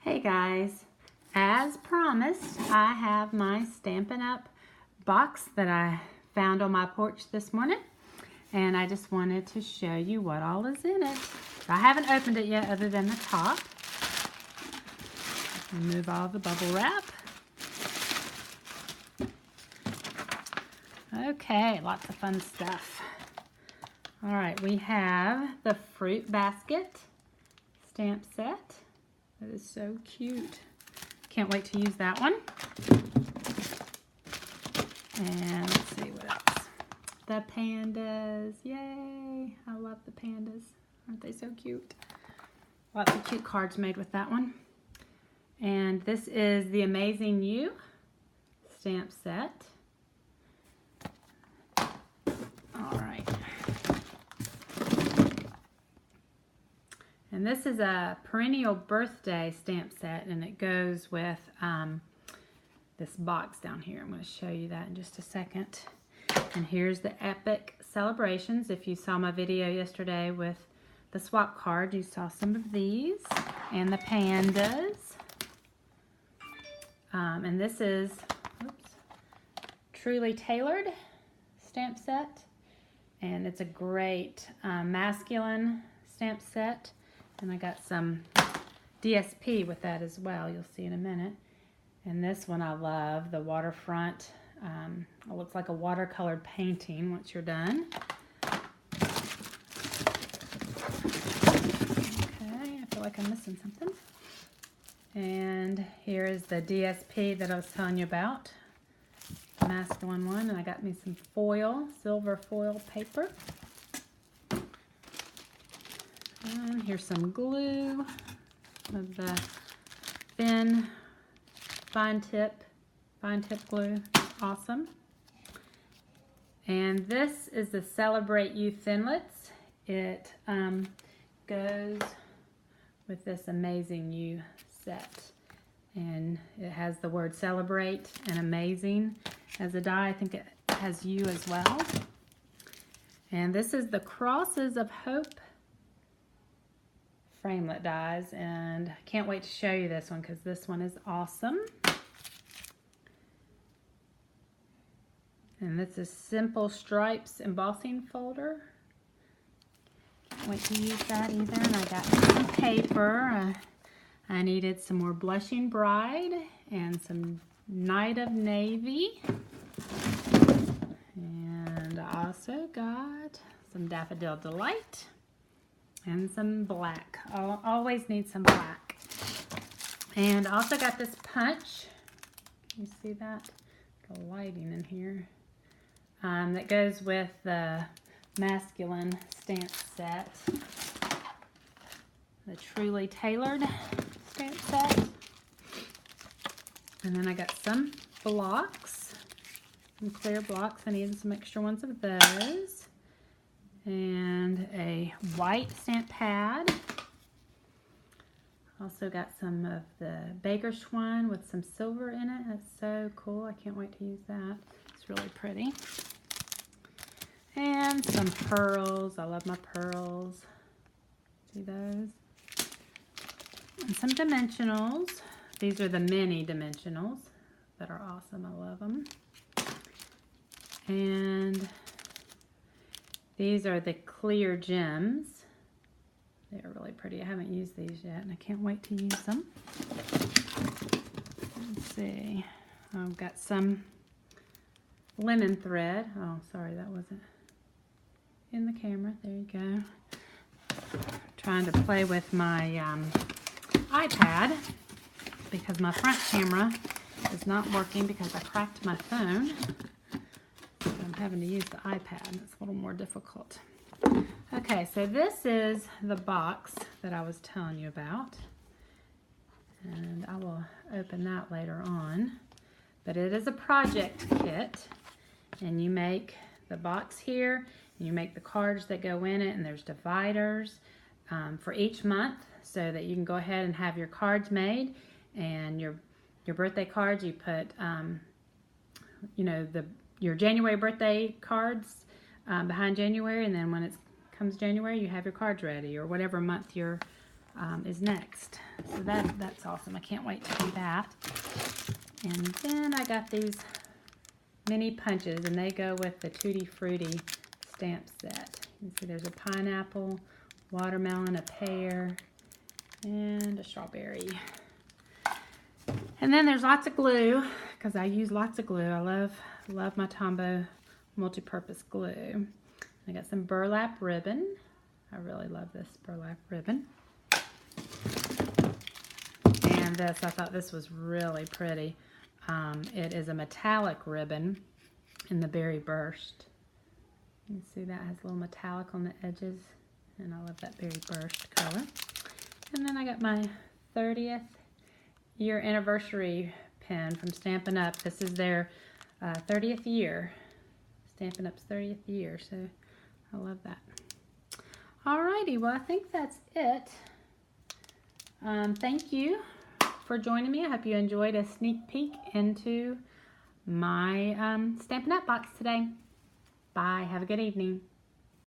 Hey guys, as promised, I have my Stampin' Up box that I found on my porch this morning, and I just wanted to show you what all is in it. I haven't opened it yet other than the top. Remove all the bubble wrap. Okay, lots of fun stuff. All right, we have the fruit basket stamp set. That is so cute. Can't wait to use that one. And let's see what else. The pandas. Yay! I love the pandas. Aren't they so cute? Lots of cute cards made with that one. And this is the Amazing You stamp set. All right. And this is a perennial birthday stamp set, and it goes with this box down here. I'm going to show you that in just a second. And here's the Epic Celebrations. If you saw my video yesterday with the swap card, you saw some of these. And the pandas. And this is Truly Tailored stamp set. And it's a great masculine stamp set. And I got some DSP with that as well. You'll see in a minute. And this one I love, the waterfront. It looks like a watercolored painting once you're done. Okay, I feel like I'm missing something. And here is the DSP that I was telling you about. The masculine one. And I got me some foil, silver foil paper. And here's some glue of the thin fine tip glue. Awesome. And this is the Celebrate You Thinlits. It goes with this Amazing You set. And it has the word celebrate and amazing as a die. I think it has you as well. And this is the Crosses of Hope framelit dies, and I can't wait to show you this one because this one is awesome. And this is Simple Stripes embossing folder. Can't wait to use that either. And I got some paper. I needed some more Blushing Bride and some Night of Navy. And I also got some Daffodil Delight. And some black. I'll always need some black. And I also got this punch. Can you see that? The lighting in here. That goes with the masculine stamp set. The Truly Tailored stamp set. And then I got some blocks. Some clear blocks. I needed some extra ones of those. And a white stamp pad. Also got some of the Baker Schwein with some silver in it. That's so cool. I can't wait to use that. It's really pretty. And some pearls. I love my pearls. See those? And some dimensionals. These are the mini dimensionals that are awesome. I love them. And these are the clear gems. They are really pretty. I haven't used these yet, and I can't wait to use them. Let's see. I've got some lemon thread. Oh, sorry, that wasn't in the camera. There you go. Trying to play with my iPad because my front camera is not working because I cracked my phone. I'm having to use the iPad, and it's a little more difficult. Okay, so this is the box that I was telling you about, and I will open that later on. But it is a project kit, and you make the box here, and you make the cards that go in it, and there's dividers for each month so that you can go ahead and have your cards made, and your birthday cards, you put, your January birthday cards behind January, and then when it comes January, you have your cards ready, or whatever month you're is next. So that's awesome. I can't wait to do that. And then I got these mini punches, and they go with the Tutti Frutti stamp set. You can see there's a pineapple, watermelon, a pear, and a strawberry. And then there's lots of glue, because I use lots of glue. I love my Tombow multi-purpose glue. I got some burlap ribbon. I really love this burlap ribbon. And this, I thought this was really pretty. It is a metallic ribbon in the Berry Burst. You can see that has a little metallic on the edges, and I love that Berry Burst color. And then I got my 30th year anniversary pen from Stampin' Up. This is their 30th year, Stampin' Up's 30th year, so I love that. Alrighty, well I think that's it. Thank you for joining me. I hope you enjoyed a sneak peek into my Stampin' Up box today. Bye, have a good evening.